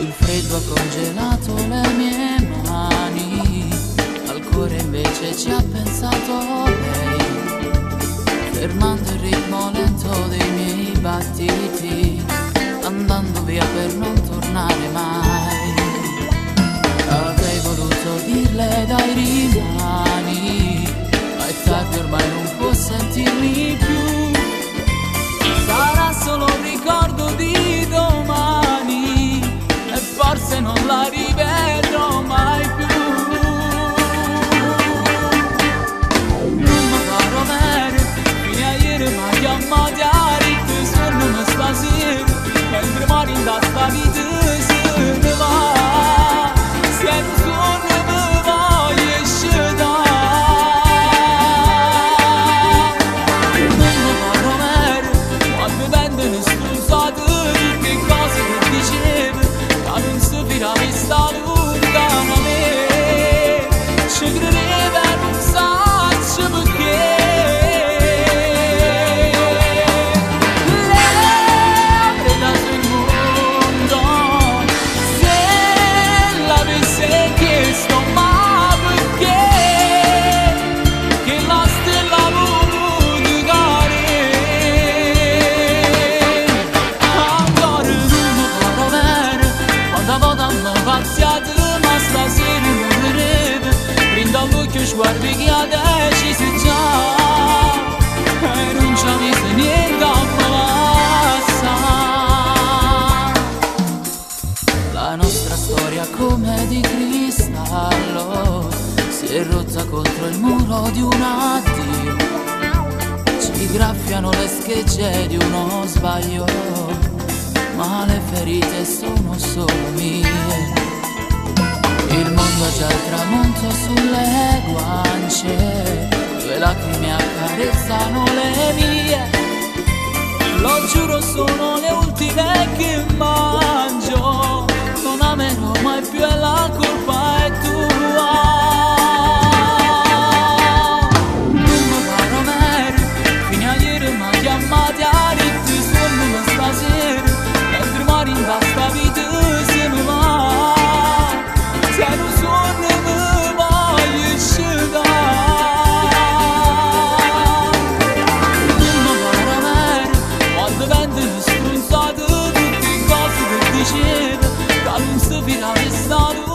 Il freddo ha congelato le mie mani, al cuore invece ci ha pensato lei, fermando il ritmo lento dei miei battiti, andando via per non tornare mai. Avrei voluto dirle dai rimani, ma è tardi ormai non può sentirmi più. Sarà solo un ricordo di domani e forse non la rivedrò mai più. Non mi farò bene, fino a ieri mi ha chiamato a ritmo, sono stasera, mentre muori in sta vita se ne va, se non sono mi voglio scegliere. Non mi farò bene, quando vendono scusate tutte cose che dicevo, che non si firava e sta lontano a me, ci credevo e non so perché. Guardi che ha deciso già e non ci ha visto niente a passare. La nostra storia come di cristallo si è rotta contro il muro di un addio, ci graffiano le schegge di uno sbaglio, ma le ferite sono solo mie. Il mondo ha già il tramonto sulle guance, tue lacrime accarezzano le mie, lo giuro sono le ultime che mangio, non amerò mai più e la colpa è tua. Non mi farò bene, fino a ieri mi ha chiamato a ritmo, sono stasera, mentre muori in sta vita se ne va. Se non sono mi voglio scegliere. Non mi farò bene, quando vendono strunzate tutte cose che dicevo, che non si firava e stato